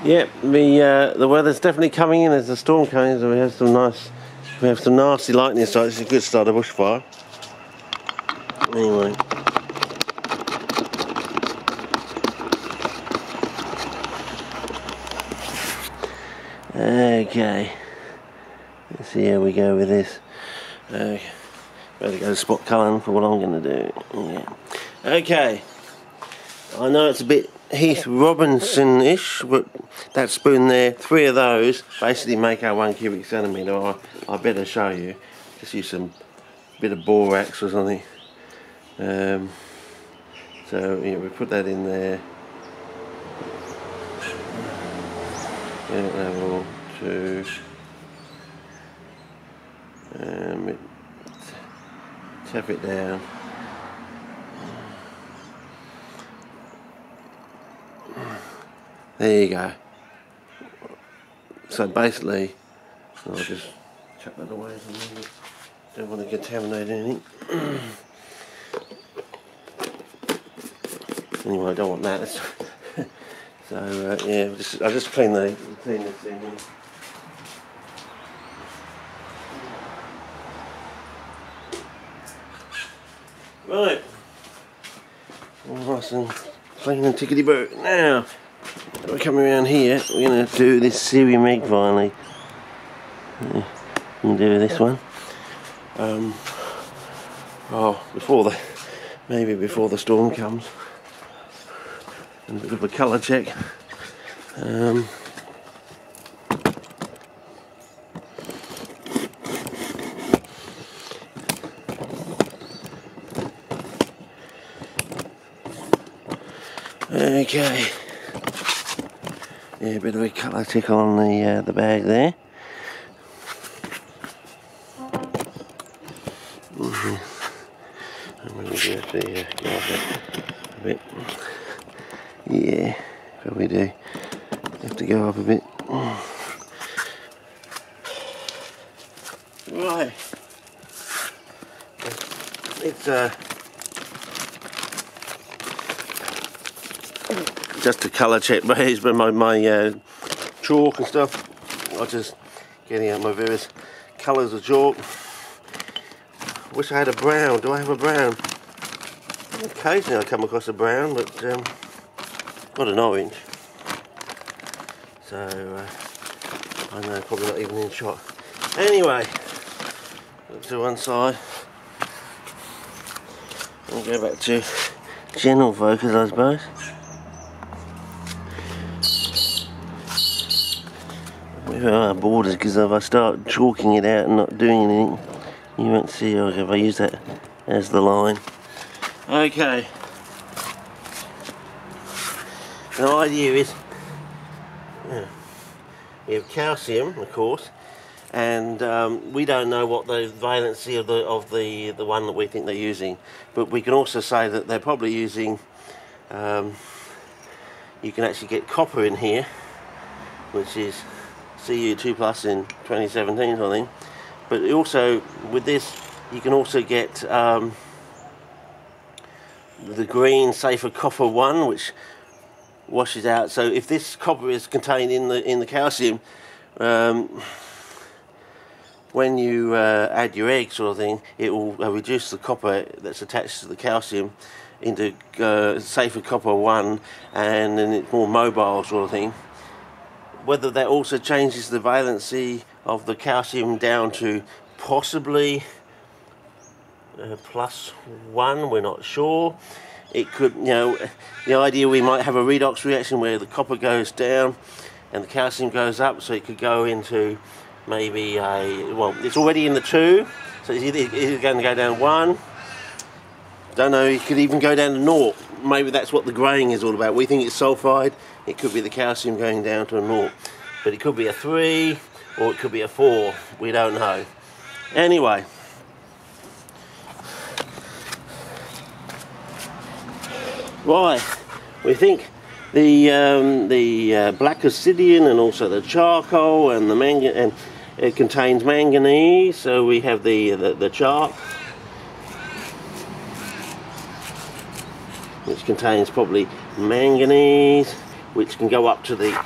Yep, the weather's definitely coming in. There's a storm coming, so we have some nasty lightning strikes. It's a good start of bushfire. Anyway. Okay. Let's see how we go with this. Better go spot colouring for what I'm going to do. Yeah. Okay. I know it's a bit Heath Robinson-ish, but that spoon there, 3 of those basically make our 1 cubic centimetre. I better show you. Just use some bit of borax or something. So yeah, we put that in there. Level 2. Tap it down. There you go. So basically, I'll just chuck that away. Don't want to contaminate anything. Anyway, I don't want that. So yeah, I'll just clean this in. Right. All nice and clean and tickety-boo. Now, we're coming around here. We're going to do this Serie Meg finally. And do this one. Maybe before the storm comes. And a bit of a colour check. Okay. Yeah, a bit of a colour check on the bag there. I'm going to just go up a bit. Yeah, probably do. Have to go up a bit. Right. It's just a colour check. But my chalk and stuff. I'm just getting out my various colours of chalk. Wish I had a brown. Do I have a brown? Occasionally I come across a brown, but got an orange. So I know, probably not even in shot. Anyway, to one side. I'll go back to general focus, I suppose. With our borders, because if I start chalking it out and not doing anything, you won't see. Like if I use that as the line. Okay. The idea is, we have calcium, of course, and we don't know what the valency of the one that we think they're using, but we can also say that they're probably using. You can actually get copper in here, which is Cu2+ in 2017 or something. But also with this, you can also get the green safer copper 1, which washes out. So if this copper is contained in the calcium, when you add your egg sort of thing, it will reduce the copper that's attached to the calcium into safer copper 1, and then it's more mobile sort of thing. Whether that also changes the valency of the calcium down to possibly +1, we're not sure. It could, the idea we might have a redox reaction where the copper goes down and the calcium goes up, so it could go into maybe it's already in the 2, so it's either going to go down 1. Don't know, it could even go down to 0. Maybe that's what the greying is all about. We think it's sulfide. It could be the calcium going down to a 0. But it could be a 3 or it could be a 4. We don't know. Anyway. Right. We think the black obsidian and also the charcoal and the and it contains manganese. So we have the chalk, which contains probably manganese, which can go up to the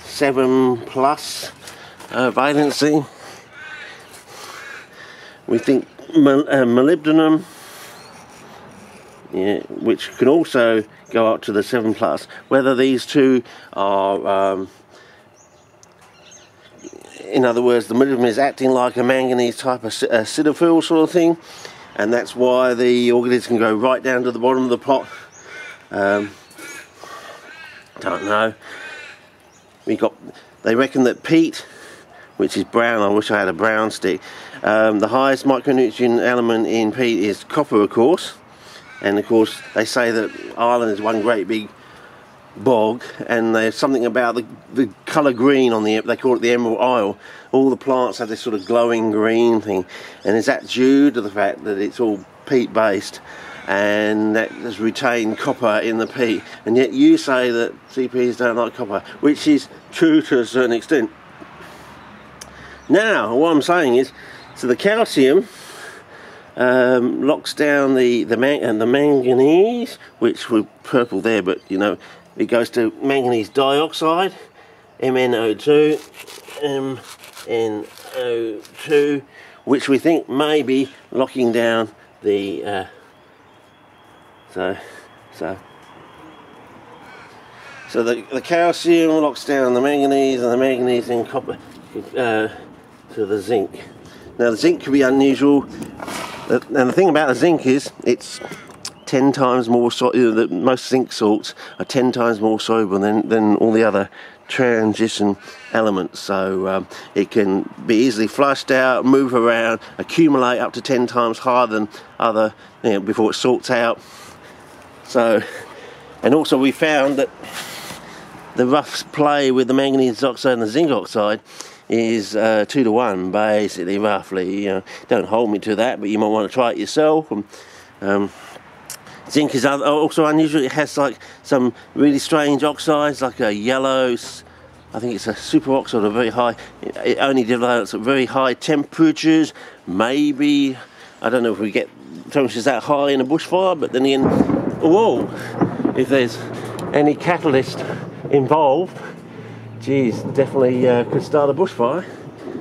7+ valency. We think molybdenum, yeah, which can also go up to the 7+. Whether these two are, in other words, the molybdenum is acting like a manganese type of acidophile sort of thing, and that's why the organism can go right down to the bottom of the pot. Don't know. They reckon that peat, which is brown, I wish I had a brown stick, the highest micronutrient element in peat is copper, of course, and of course they say that Ireland is one great big bog, and there's something about the colour green on they call it the emerald isle. All the plants have this sort of glowing green thing, and is that due to the fact that it's all peat based and that has retained copper in the peat? And yet you say that CPs don't like copper, which is true to a certain extent. Now what I'm saying is, so the calcium locks down the manganese, which was purple there, but you know, it goes to manganese dioxide, MnO2, MnO2, which we think may be locking down the so the calcium locks down the manganese, and the manganese in copper to the zinc. Now the zinc can be unusual, and the thing about the zinc is it's 10 times more most zinc salts are 10 times more soluble than all the other transition elements, so it can be easily flushed out, move around, accumulate up to 10 times higher than other, you know, before it sorts out. So, and also we found that the rough play with the manganese oxide and the zinc oxide is 2 to 1, basically, roughly. You know, don't hold me to that, but you might want to try it yourself. Zinc is also unusual. It has like some really strange oxides, like a yellow, I think it's a superoxide, a very high. It only develops at very high temperatures. Maybe, I don't know if we get temperatures that high in a bushfire, but then again, whoa, if there's any catalyst involved, geez, definitely could start a bushfire.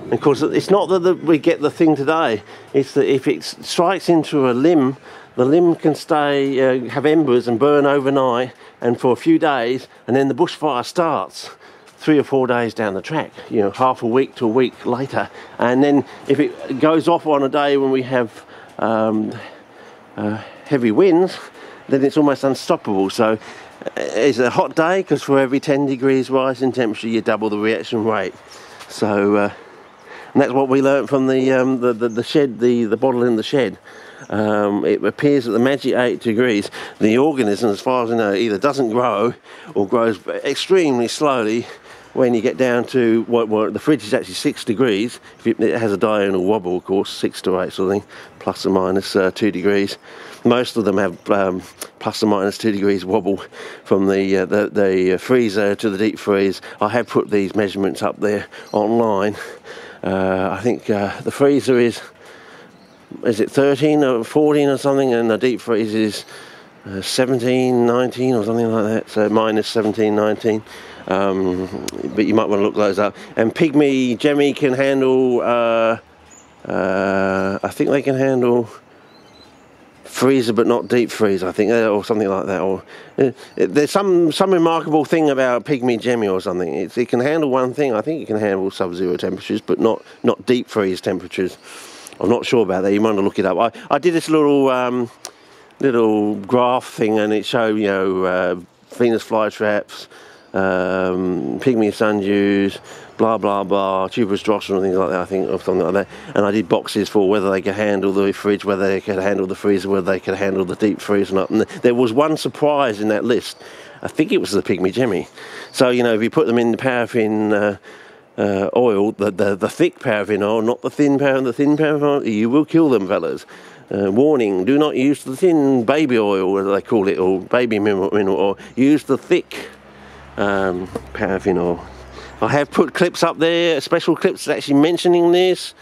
And of course, it's not that we get the thing today, it's that if it strikes into a limb, the limb can stay, have embers and burn overnight and for a few days, and then the bushfire starts 3 or 4 days down the track, you know, half a week to a week later. And then if it goes off on a day when we have heavy winds, then it's almost unstoppable. So it's a hot day, because for every 10 degrees rise in temperature you double the reaction rate. So and that's what we learnt from the shed, the bottle in the shed. It appears at the magic 8 degrees the organism, as far as I know, either doesn't grow or grows extremely slowly. When you get down to what the fridge is actually 6 degrees, if it has a diurnal wobble, of course, 6 to 8 sort of thing, plus or minus 2 degrees. Most of them have plus or minus 2 degrees wobble from the freezer to the deep freeze. I have put these measurements up there online. I think the freezer is it 13 or 14 or something, and the deep freeze is 17, 19 or something like that, so minus 17, 19. But you might want to look those up. And Pygmy Gemmy can handle, I think they can handle freezer but not deep freeze, I think, or something like that. Or there's some remarkable thing about Pygmy Gemmy or something. It can handle one thing. I think it can handle sub-zero temperatures, but not deep freeze temperatures. I'm not sure about that. You might want to look it up. I did this little graph thing, and it showed, you know, Venus flytraps, pygmy sundews, blah blah blah, tuberous drossel and things like that, I think, or something like that. And I did boxes for whether they could handle the fridge, whether they could handle the freezer, whether they could handle the deep freeze or not. And there was one surprise in that list. I think it was the Pygmy Gemmy. So, you know, if you put them in the paraffin oil, the thick paraffin oil, not the thin paraffin, oil, you will kill them, fellas. Warning, do not use the thin baby oil, as they call it, or baby mineral oil. Use the thick paraffin oil. I have put clips up there, special clips actually mentioning this.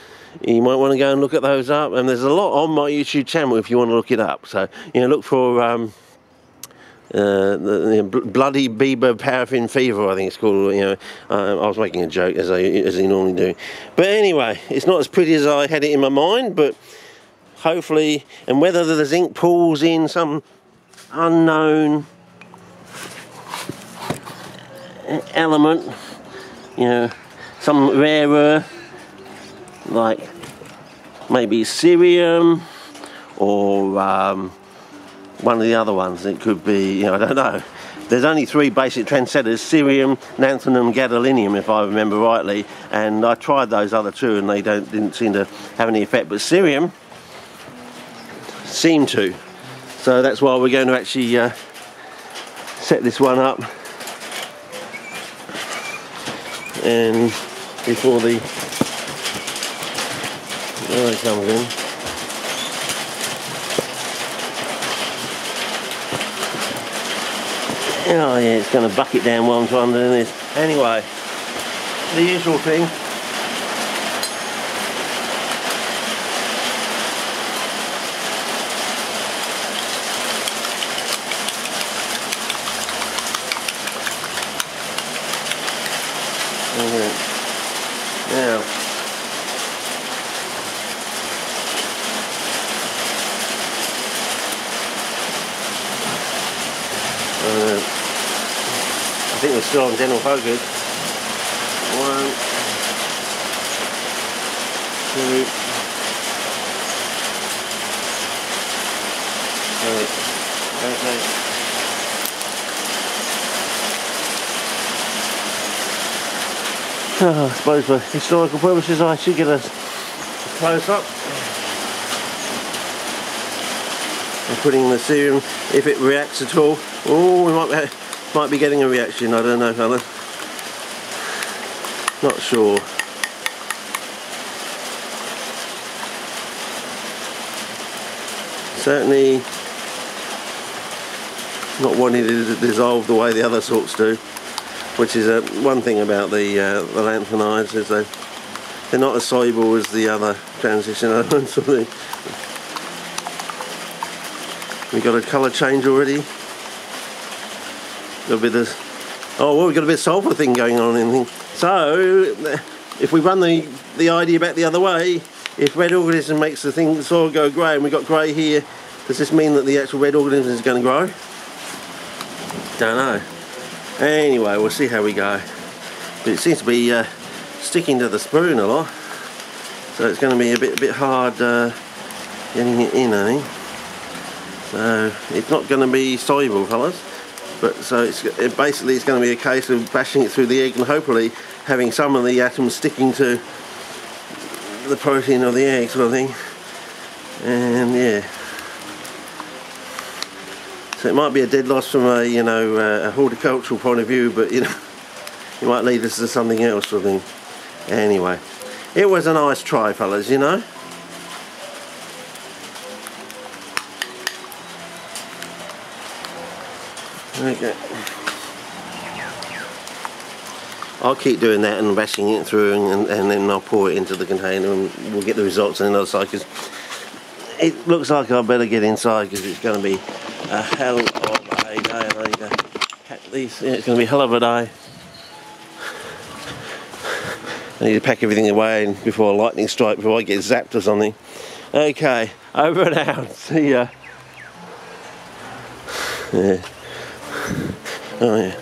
You might want to go and look at those up, and there's a lot on my YouTube channel if you want to look it up. So, you know, look for the bloody Bieber paraffin fever, I think it's called. You know, I was making a joke as I normally do. But anyway, it's not as pretty as I had it in my mind, but hopefully, and whether the zinc pulls in some unknown element, you know, some rare earth, like maybe cerium or one of the other ones. It could be, you know, I don't know. There's only 3 basic trendsetters: cerium, lanthanum, gadolinium, if I remember rightly, and I tried those other 2 and they didn't seem to have any effect, but cerium seemed to. So that's why we're going to actually set this one up, and before the oil comes in. Oh yeah, it's going to bucket down while I'm trying to do this. Anyway, the usual thing. Now, I think we're still on general focus. 1, 2, 3. Okay. I suppose for historical purposes I should get a close up. I'm putting the cerium, if it reacts at all. Oh, we might be getting a reaction, I don't know, fella. Not sure. Certainly not wanting to dissolve the way the other sorts do, which is one thing about the lanthanides, is they're not as soluble as the other transition elements. We got a colour change already. Got a bit of, oh well, we've got a bit of sulphur thing going on in here. So if we run the idea back the other way, if red organism makes the soil go grey, and we've got grey here, does this mean that the actual red organism is going to grow? Don't know. Anyway, we'll see how we go. But it seems to be sticking to the spoon a lot, so it's going to be a bit hard getting it in, I think. So it's not going to be soluble, fellas. But so basically it's going to be a case of bashing it through the egg and hopefully having some of the atoms sticking to the protein of the egg, sort of thing. And yeah. So it might be a dead loss from a, you know, a horticultural point of view, but you know, it might lead us to something else, sort of thing. Anyway, it was a nice try, fellas, you know. Okay. I'll keep doing that and bashing it through, and then I'll pour it into the container and we'll get the results on the other side, because it looks like I better get inside because it's going to be a hell of a day. I need to pack these. Yeah, it's going to be a hell of a day. I need to pack everything away and before a lightning strike, before I get zapped or something. Okay, over and out. See ya. Yeah. Oh yeah.